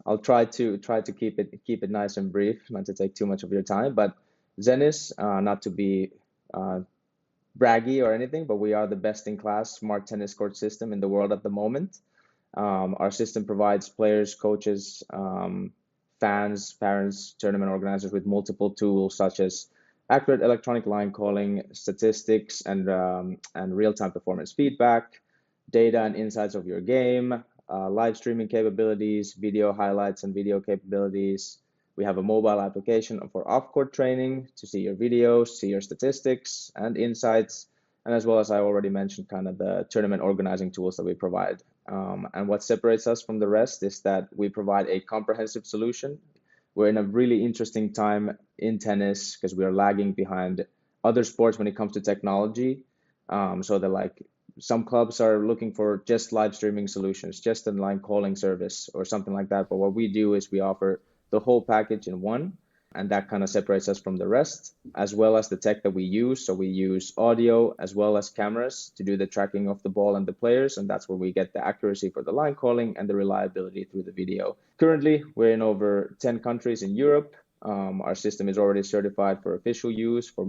I'll try to keep it nice and brief, not to take too much of your time. But Zenniz, not to be braggy or anything, but we are the best in class smart tennis court system in the world at the moment. Our system provides players, coaches, fans, parents, tournament organizers with multiple tools such as accurate electronic line calling, statistics, and real-time performance feedback, data and insights of your game. Live streaming capabilities, video highlights and video capabilities. We have a mobile application for off-court training to see your videos, see your statistics and insights, and as well as I already mentioned, kind of the tournament organizing tools that we provide. And what separates us from the rest is that we provide a comprehensive solution. We're in a really interesting time in tennis because we are lagging behind other sports when it comes to technology. So they're like, some clubs are looking for just live streaming solutions, just a line calling service or something like that. But what we do is we offer the whole package in one, and that kind of separates us from the rest, as well as the tech that we use. So we use audio as well as cameras to do the tracking of the ball and the players, and that's where we get the accuracy for the line calling and the reliability through the video. Currently, we're in over 10 countries in Europe. Our system is already certified for official use by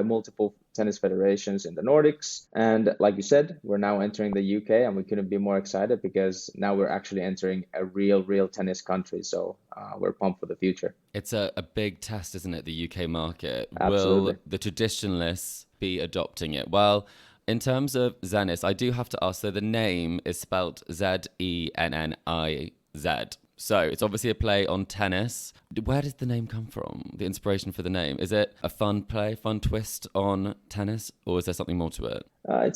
multiple tennis federations in the Nordics. And like you said, we're now entering the UK, and we couldn't be more excited because now we're actually entering a real tennis country. So we're pumped for the future. It's a big test, isn't it, the UK market? Absolutely. Will the traditionalists be adopting it? Well, in terms of Zenniz, I do have to ask, so the name is spelt Zenniz. So it's obviously a play on tennis. Where did the name come from? The inspiration for the name? Is it a fun twist on tennis, or is there something more to it? I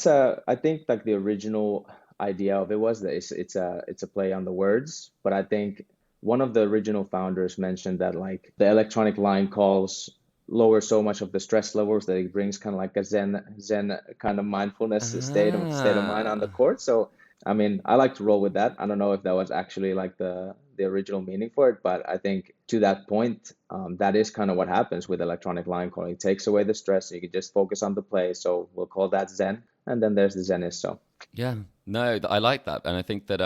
think like the original idea of it was that it's a play on the words, but I think one of the original founders mentioned that like the electronic line calls lower so much of the stress levels that it brings kind of like a zen kind of mindfulness state of mind on the court. So I mean, I like to roll with that. I don't know if that was actually like the original meaning for it, but I think to that point, that is kind of what happens with electronic line calling. It takes away the stress. So you can just focus on the play. So we'll call that Zen. And then there's the Zenniz. So yeah, no, I like that. And I think that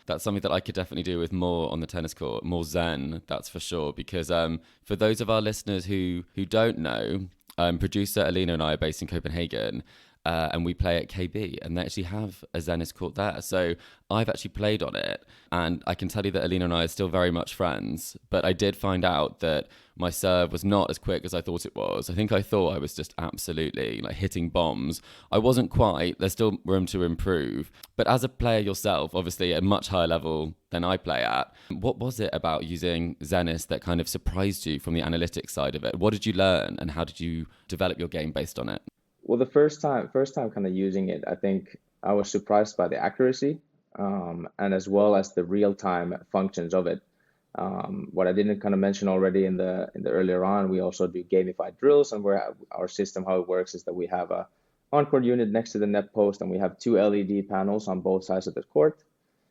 that's something that I could definitely do with more on the tennis court, more Zen, that's for sure. Because for those of our listeners who don't know, producer Alina and I are based in Copenhagen. and we play at KB, and they actually have a Zenniz court there. So I've actually played on it, and I can tell you that Alina and I are still very much friends, but I did find out that my serve was not as quick as I thought it was. I think I thought I was just absolutely like hitting bombs. I wasn't quite. There's still room to improve. But as a player yourself, obviously at a much higher level than I play at, what was it about using Zenniz that kind of surprised you from the analytics side of it? What did you learn, and how did you develop your game based on it? Well, the first time kind of using it, I think I was surprised by the accuracy, and as well as the real-time functions of it. What I didn't kind of mention already in the earlier on, we also do gamified drills, and where our system, how it works is that we have a on-court unit next to the net post, and we have 2 LED panels on both sides of the court.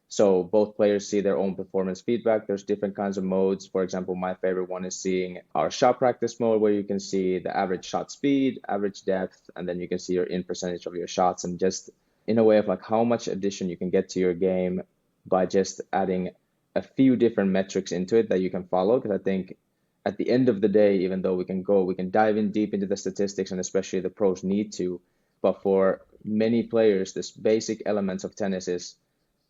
So both players see their own performance feedback. There's different kinds of modes. For example, my favorite one is seeing our shot practice mode, where you can see the average shot speed, average depth, and then you can see your in percentage of your shots, and just in a way of like how much addition you can get to your game by just adding a few different metrics into it that you can follow. Because I think at the end of the day, even though we can dive in deep into the statistics, and especially the pros need to, but for many players, this basic elements of tennis is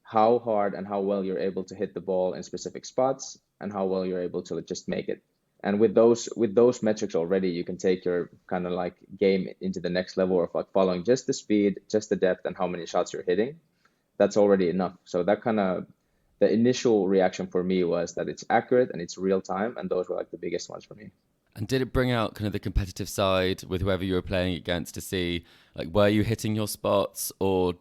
how hard and how well you're able to hit the ball in specific spots, and how well you're able to just make it. And with those metrics already, you can take your kind of like game into the next level of like following just the speed, just the depth, and how many shots you're hitting. That's already enough. So that kind of, the initial reaction for me was that it's accurate and it's real time, and those were like the biggest ones for me. And did it bring out kind of the competitive side with whoever you were playing against to see, like, were you hitting your spots, or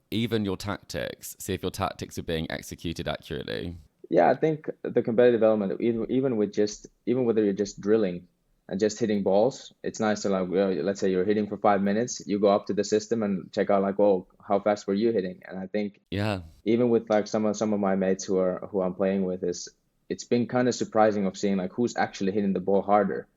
even your tactics, see if your tactics are being executed accurately? Yeah, I think the competitive element, even whether you're just drilling and just hitting balls, it's nice to like, let's say you're hitting for 5 minutes, you go up to the system and check out like, oh, how fast were you hitting? And I think even with like some of my mates who I'm playing with, it's been kind of surprising of seeing like who's actually hitting the ball harder.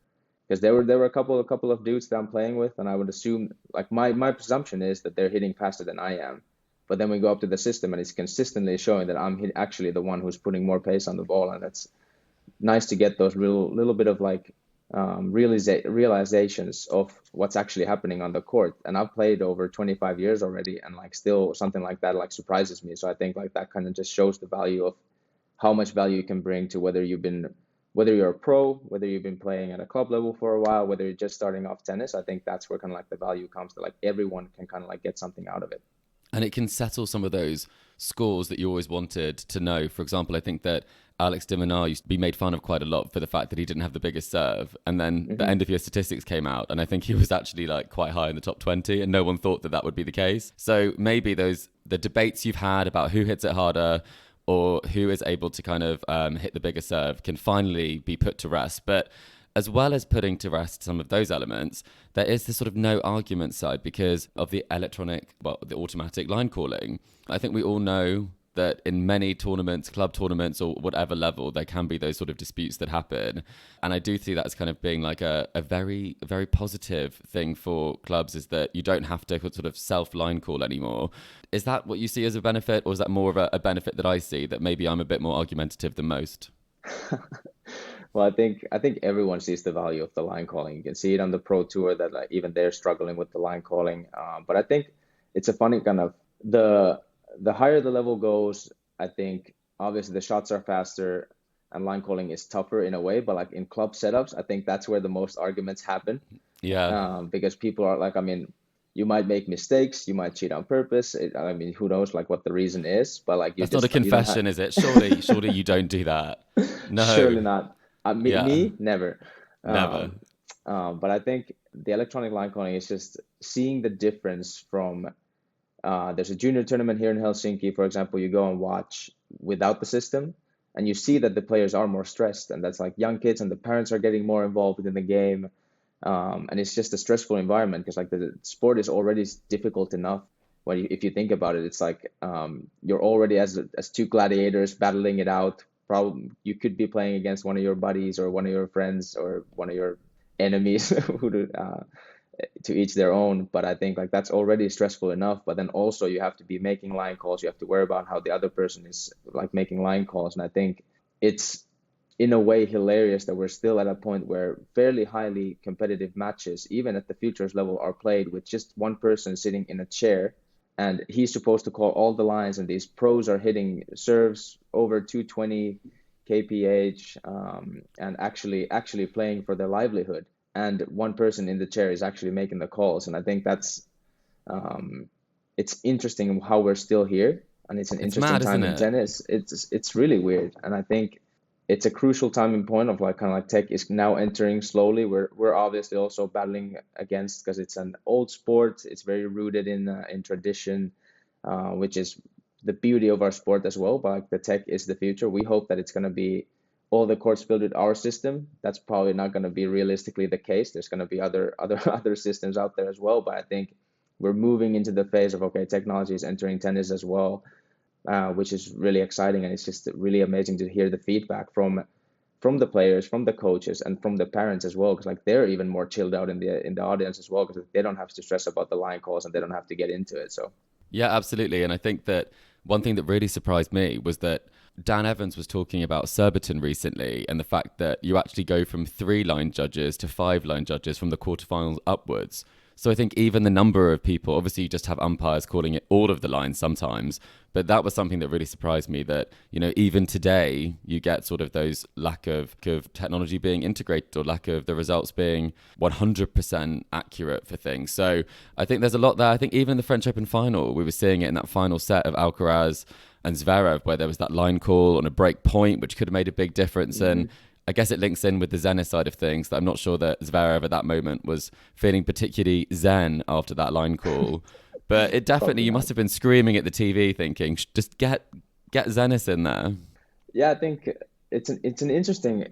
Because there were a couple of dudes that I'm playing with, and I would assume, like, my presumption is that they're hitting faster than I am. But then we go up to the system, and it's consistently showing that I'm actually the one who's putting more pace on the ball, and it's nice to get those little bit of like realizations of what's actually happening on the court. And I've played over 25 years already, and like still something like that like surprises me. So I think like that kind of just shows the value of how much value you can bring to whether you're a pro, whether you've been playing at a club level for a while, whether you're just starting off tennis. I think that's where kind of like the value comes, that like everyone can kind of like get something out of it. And it can settle some of those scores that you always wanted to know. For example, I think that Alex de Minaur used to be made fun of quite a lot for the fact that he didn't have the biggest serve. And then the end of year statistics came out, and I think he was actually like quite high in the top 20, and no one thought that would be the case. So maybe the debates you've had about who hits it harder or who is able to kind of hit the bigger serve can finally be put to rest. But as well as putting to rest some of those elements, there is this sort of no argument side because of the the automatic line calling. I think we all know that in many tournaments, club tournaments or whatever level, there can be those sort of disputes that happen. And I do see that as kind of being like a very, very positive thing for clubs, is that you don't have to sort of self-line call anymore. Is that what you see as a benefit, or is that more of a benefit that I see, that maybe I'm a bit more argumentative than most? Well, I think everyone sees the value of the line calling. You can see it on the pro tour that like even they're struggling with the line calling. But I think it's a funny kind of, the higher the level goes, I think obviously the shots are faster and line calling is tougher in a way. But like in club setups, I think that's where the most arguments happen. Yeah. Because people are like, I mean, you might make mistakes, you might cheat on purpose. I mean, who knows like what the reason is? But like, that's not a confession, is it? Surely you don't do that. No, surely not. Me, never. Never. But I think the electronic line calling is just seeing the difference from, there's a junior tournament here in Helsinki, for example, you go and watch without the system, and you see that the players are more stressed, and that's like young kids and the parents are getting more involved within the game. And it's just a stressful environment because like the sport is already difficult enough. If you think about it, it's like you're already as two gladiators battling it out. Probably you could be playing against one of your buddies or one of your friends or one of your enemies to each their own. But I think like that's already stressful enough. But then also you have to be making line calls. You have to worry about how the other person is like making line calls. And I think it's in a way hilarious that we're still at a point where fairly highly competitive matches, even at the futures level, are played with just one person sitting in a chair, and he's supposed to call all the lines, and these pros are hitting serves over 220 kph, and actually playing for their livelihood, and one person in the chair is actually making the calls. And I think that's it's interesting how we're still here, and it's an interesting time in tennis. It's really weird, and I think it's a crucial timing point of like kind of like tech is now entering slowly. We're obviously also battling against, because it's an old sport. It's very rooted in tradition, which is the beauty of our sport as well. But like the tech is the future. We hope that it's going to be all the courts built with our system. That's probably not going to be realistically the case. There's going to be other systems out there as well. But I think we're moving into the phase of, okay, technology is entering tennis as well. Which is really exciting, and it's just really amazing to hear the feedback from the players, from the coaches, and from the parents as well, because like they're even more chilled out in the audience as well, because they don't have to stress about the line calls and they don't have to get into it. So yeah, absolutely. And I think that one thing that really surprised me was that Dan Evans was talking about Surbiton recently, and the fact that you actually go from 3 line judges to 5 line judges from the quarterfinals upwards. So I think even the number of people, obviously you just have umpires calling it all of the lines sometimes, but that was something that really surprised me, that, you know, even today you get sort of those lack of technology being integrated, or lack of the results being 100% accurate for things. So I think there's a lot there. I think even in the French Open final, we were seeing it in that final set of Alcaraz and Zverev, where there was that line call on a break point, which could have made a big difference. Mm-hmm. And I guess it links in with the Zenniz side of things, that I'm not sure that Zverev at that moment was feeling particularly zen after that line call. But it definitely, you must have been screaming at the TV thinking, just get Zenniz in there. Yeah, I think it's an interesting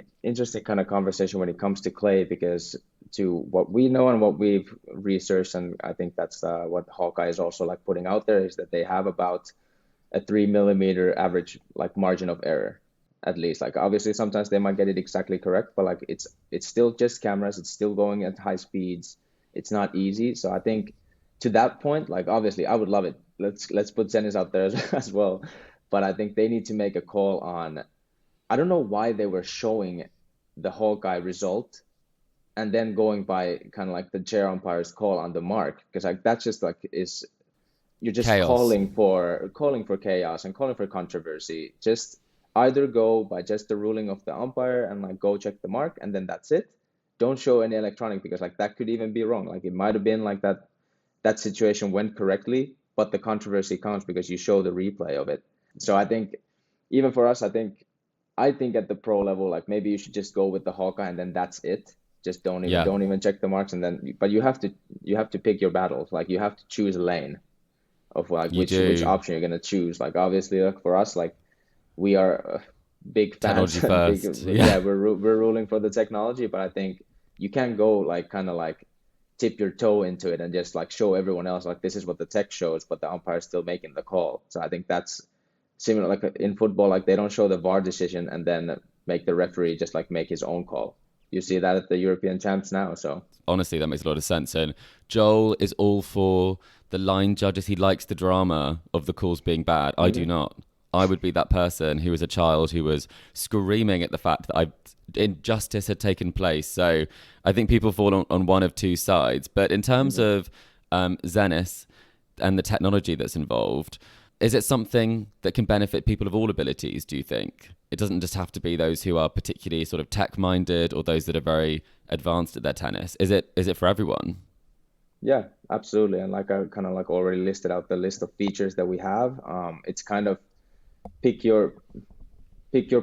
kind of conversation when it comes to clay, because to what we know and what we've researched, and I think that's what Hawkeye is also like putting out there, is that they have about a 3 millimeter average like margin of error. At least, like obviously sometimes they might get it exactly correct, but like it's still just cameras, it's still going at high speeds, it's not easy. So I think to that point, like obviously I would love it, let's put Zenniz out there as well, but I think they need to make a call on, I don't know why they were showing the Hawkeye result and then going by kind of like the chair umpire's call on the mark, because like that's just like you're just chaos. calling for chaos and calling for controversy. Just either go by just the ruling of the umpire and like go check the mark, and then that's it. Don't show any electronic, because like that could even be wrong. Like it might have been like that situation went correctly, but the controversy comes because you show the replay of it. So I think even for us, I think at the pro level, like maybe you should just go with the Hawkeye and then that's it. Just don't even check the marks, and then but you have to pick your battles. Like you have to choose a lane of like which option you're gonna choose. Like obviously, like for us, like we are big fans. Technology first. We're ruling for the technology, but I think you can't go like kind of like tip your toe into it and just like show everyone else like this is what the tech shows, but the umpire is still making the call. So I think that's similar. Like in football, like they don't show the VAR decision and then make the referee just like make his own call. You see that at the European champs now. So honestly, that makes a lot of sense. And Joel is all for the line judges. He likes the drama of the calls being bad. I do not. I would be that person who was a child who was screaming at the fact that injustice had taken place. So I think people fall on one of two sides. But in terms of Zenniz and the technology that's involved, is it something that can benefit people of all abilities, do you think? It doesn't just have to be those who are particularly sort of tech-minded or those that are very advanced at their tennis. Is it for everyone? Yeah, absolutely. And like I kind of like already listed out the list of features that we have. It's kind of pick your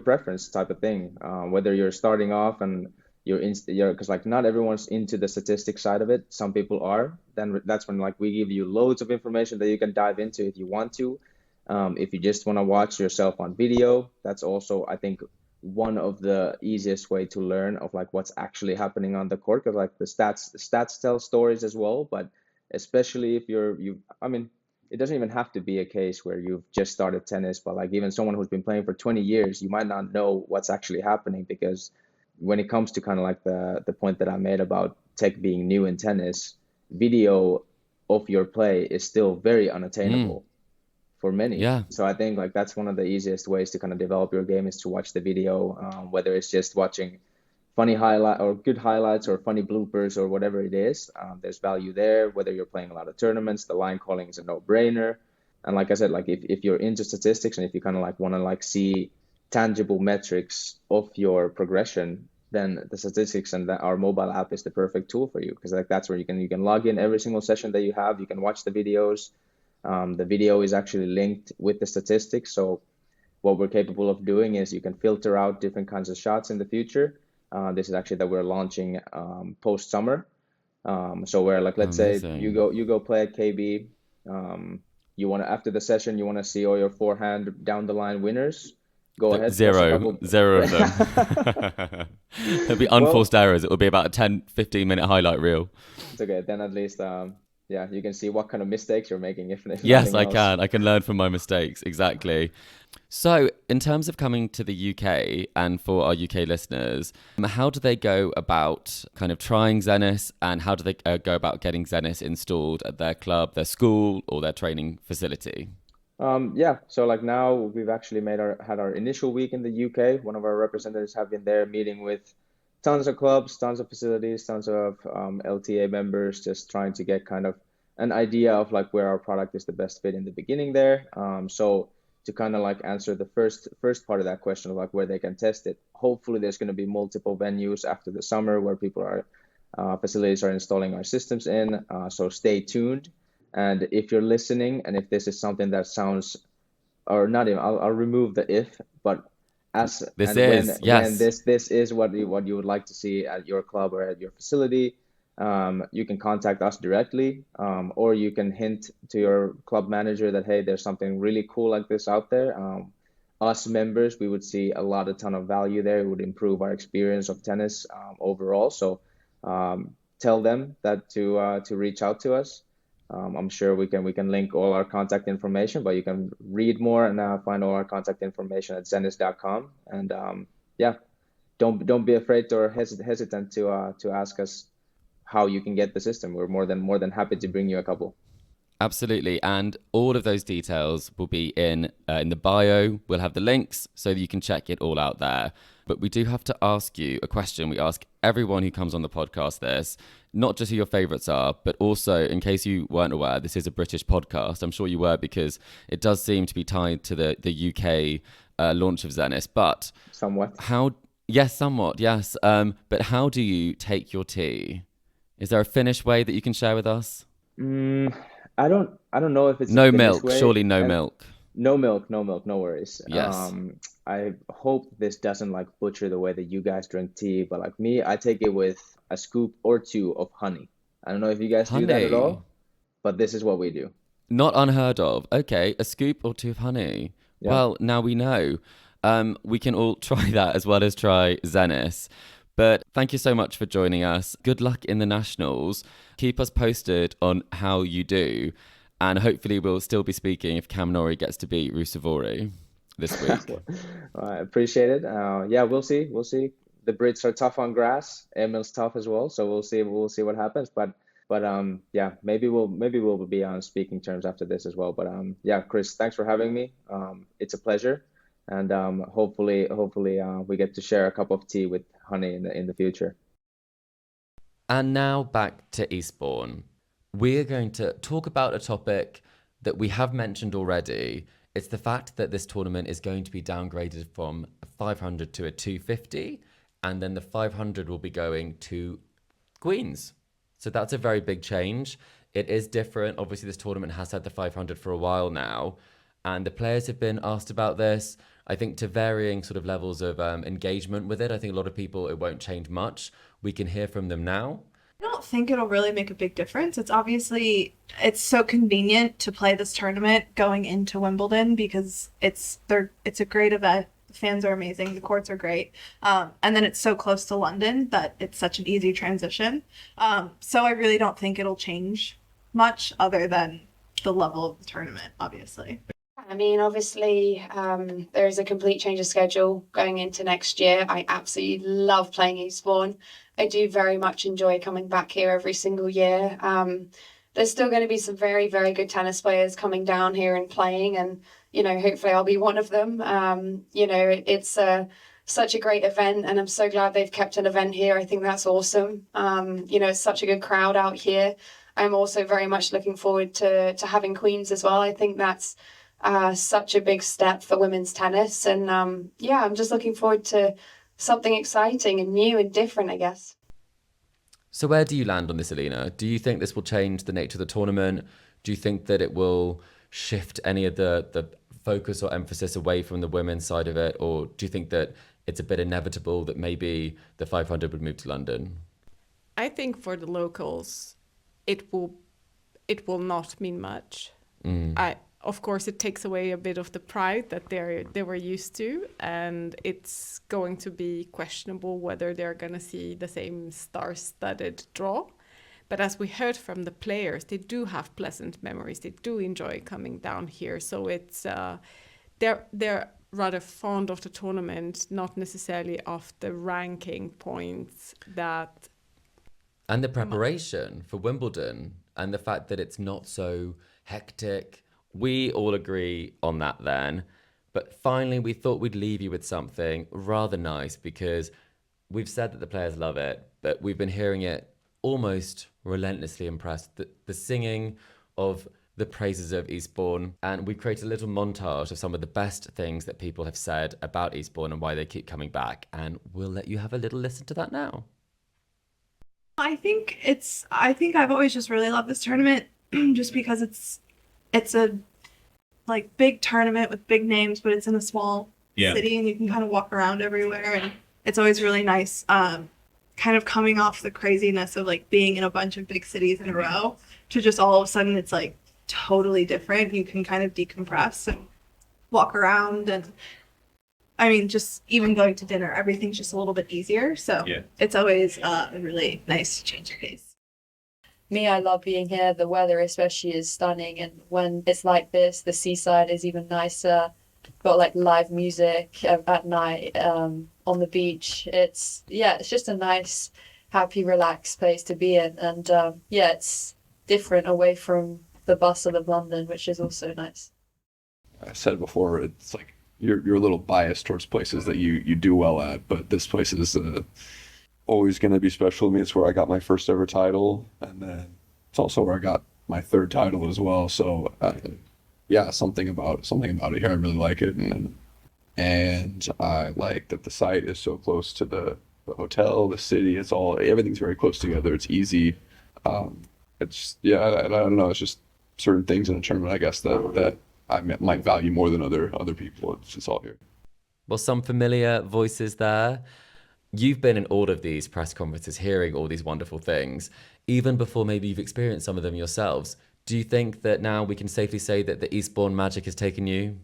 preference type of thing. Whether you're starting off and you're because like not everyone's into the statistics side of it. Some people are. Then that's when like we give you loads of information that you can dive into if you want to. If you just want to watch yourself on video, that's also I think one of the easiest way to learn of like what's actually happening on the court, because like the stats tell stories as well. But especially if I mean, it doesn't even have to be a case where you've just started tennis, but like even someone who's been playing for 20 years, you might not know what's actually happening, because when it comes to kind of like the point that I made about tech being new in tennis, video of your play is still very unattainable for many. Yeah. So I think like that's one of the easiest ways to kind of develop your game is to watch the video, whether it's just watching funny highlight or good highlights or funny bloopers or whatever it is. There's value there. Whether you're playing a lot of tournaments, the line calling is a no-brainer. And like I said, like if you're into statistics and if you kind of like want to like see tangible metrics of your progression, then the statistics and our mobile app is the perfect tool for you, because like that's where you can log in every single session that you have. You can watch the videos. The video is actually linked with the statistics. So what we're capable of doing is you can filter out different kinds of shots in the future. This is actually that we're launching post summer. So where like let's say you go play at KB, you want to after the session you want to see all your forehand down the line winners. Go ahead. Zero of them. There'll be unforced errors. It will be about a 10-15 minute highlight reel. It's okay. Then at least you can see what kind of mistakes you're making. If yes, I can. I can learn from my mistakes. Exactly. So in terms of coming to the UK and for our UK listeners, how do they go about kind of trying Zenniz, and how do they go about getting Zenniz installed at their club, their school or their training facility? So like now we've actually had our initial week in the UK. One of our representatives have been there meeting with tons of clubs, tons of facilities, tons of LTA members, just trying to get kind of an idea of like where our product is the best fit in the beginning there. So to kind of like answer the first part of that question of like where they can test it, hopefully there's going to be multiple venues after the summer where facilities are installing our systems in. So stay tuned. And if you're listening, and if this is something that sounds, or not even, I'll remove the if, but when this is what you would like to see at your club or at your facility, you can contact us directly, or you can hint to your club manager that, hey, there's something really cool like this out there. Us members, we would see a ton of value there. It would improve our experience of tennis overall. So tell them that to reach out to us. I'm sure we can link all our contact information, but you can read more and find all our contact information at zenniz.com. And don't be afraid or hesitant to ask us how you can get the system. We're more than happy to bring you a couple. Absolutely, and all of those details will be in the bio. We'll have the links so that you can check it all out there. But we do have to ask you a question. We ask everyone who comes on the podcast this, not just who your favourites are, but also, in case you weren't aware, this is a British podcast. I'm sure you were, because it does seem to be tied to the UK launch of Zenniz. But somewhat. Somewhat, yes. But how do you take your tea? Is there a Finnish way that you can share with us? I don't know if it's no milk. Way. Surely no milk. No milk, no worries. Yes. I hope this doesn't like butcher the way that you guys drink tea, but like me, I take it with a scoop or two of honey. I don't know if you guys do that at all, but this is what we do. Not unheard of. Okay, a scoop or two of honey. Yeah. Well, now we know. We can all try that as well as try Zenniz. But thank you so much for joining us. Good luck in the Nationals. Keep us posted on how you do. And hopefully we'll still be speaking if Cam Norrie gets to beat Rusevori this week. I appreciate it. We'll see. The Brits are tough on grass. Emil's tough as well. So we'll see what happens. But maybe we'll be on speaking terms after this as well. But Chris, thanks for having me. It's a pleasure. And hopefully we get to share a cup of tea with honey in the future. And now back to Eastbourne. We're going to talk about a topic that we have mentioned already. It's the fact that this tournament is going to be downgraded from a 500 to a 250, and then the 500 will be going to Queens. So that's a very big change. It is different. Obviously, this tournament has had the 500 for a while now, and the players have been asked about this, I think, to varying sort of levels of engagement with it. I think a lot of people, it won't change much. We can hear from them now. I don't think it'll really make a big difference. It's so convenient to play this tournament going into Wimbledon because it's a great event. The fans are amazing. The courts are great. And then it's so close to London that it's such an easy transition. So I really don't think it'll change much other than the level of the tournament, obviously. I mean, obviously, there is a complete change of schedule going into next year. I absolutely love playing Eastbourne. I do very much enjoy coming back here every single year. there's still going to be some very, very good tennis players coming down here and playing, and, you know, hopefully I'll be one of them. You know, it's such a great event, and I'm so glad they've kept an event here. I think that's awesome. You know, it's such a good crowd out here. I'm also very much looking forward to having Queens as well. I think that's such a big step for women's tennis. And yeah, I'm just looking forward to something exciting and new and different, I guess. So where do you land on this, Alina? Do you think this will change the nature of the tournament? Do you think that it will shift any of the focus or emphasis away from the women's side of it? Or do you think that it's a bit inevitable that maybe the 500 would move to London? I think for the locals, it will not mean much. Of course, it takes away a bit of the pride that they were used to, and it's going to be questionable whether they're going to see the same star-studded draw. But as we heard from the players, they do have pleasant memories. They do enjoy coming down here. So it's they're rather fond of the tournament, not necessarily of the ranking points that. And the preparation for Wimbledon and the fact that it's not so hectic. We all agree on that then. But finally, we thought we'd leave you with something rather nice, because we've said that the players love it, but we've been hearing it almost relentlessly impressed. The singing of the praises of Eastbourne, and we've created a little montage of some of the best things that people have said about Eastbourne and why they keep coming back. And we'll let you have a little listen to that now. I think I've always just really loved this tournament just because it's a like big tournament with big names, but it's in a small city and you can kind of walk around everywhere, and it's always really nice. Kind of coming off the craziness of like being in a bunch of big cities in a row to just all of a sudden it's like totally different. You can kind of decompress and walk around, and I mean, just even going to dinner, everything's just a little bit easier. So it's always a really nice change of pace. Me, I love being here. The weather especially is stunning, and when it's like this, the seaside is even nicer. Got like live music at night on the beach. It's just a nice, happy, relaxed place to be in, and it's different away from the bustle of London, which is also nice. I said before, it's like you're a little biased towards places that you do well at, but this place is always going to be special to me. It's where I got my first ever title, and then it's also where I got my third title as well. So something about it here, I really like it, and I like that the site is so close to the hotel, the city. Everything's very close together. It's easy. I don't know. It's just certain things in a tournament, I guess, that I might value more than other people. It's all here. Well, some familiar voices there. You've been in all of these press conferences, hearing all these wonderful things, even before maybe you've experienced some of them yourselves. Do you think that now we can safely say that the Eastbourne magic has taken you?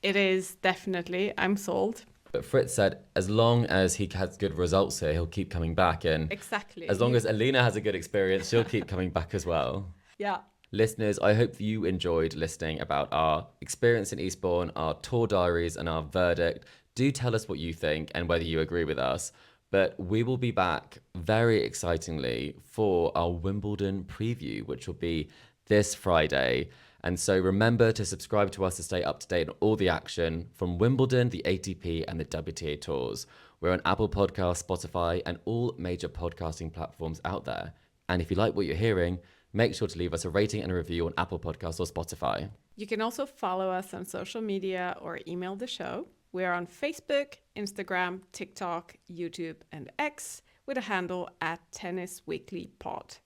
It is, definitely. I'm sold. But Fritz said as long as he has good results here, he'll keep coming back. And exactly. As long as Alina has a good experience, she'll keep coming back as well. Yeah. Listeners, I hope you enjoyed listening about our experience in Eastbourne, our tour diaries, and our verdict. Do tell us what you think and whether you agree with us. But we will be back very excitingly for our Wimbledon preview, which will be this Friday. And so remember to subscribe to us to stay up to date on all the action from Wimbledon, the ATP, and the WTA tours. We're on Apple Podcasts, Spotify, and all major podcasting platforms out there. And if you like what you're hearing, make sure to leave us a rating and a review on Apple Podcasts or Spotify. You can also follow us on social media or email the show. We're on Facebook, Instagram, TikTok, YouTube, and X with a handle @TennisWeeklyPod.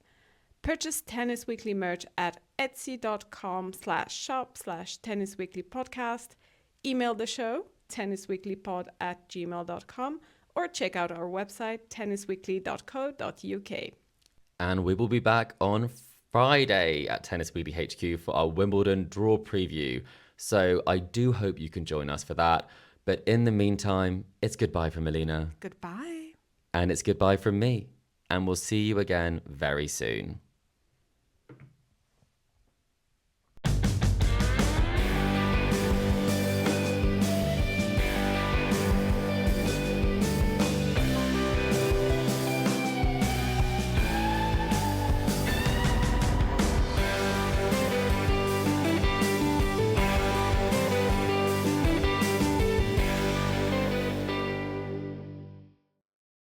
Purchase Tennis Weekly merch at etsy.com/shop/tennisweeklypodcast. Email the show, tennisweeklypod@gmail.com, or check out our website, tennisweekly.co.uk. And we will be back on Friday at Tennis Weekly HQ for our Wimbledon draw preview. So I do hope you can join us for that. But in the meantime, it's goodbye from Alina. Goodbye. And it's goodbye from me. And we'll see you again very soon.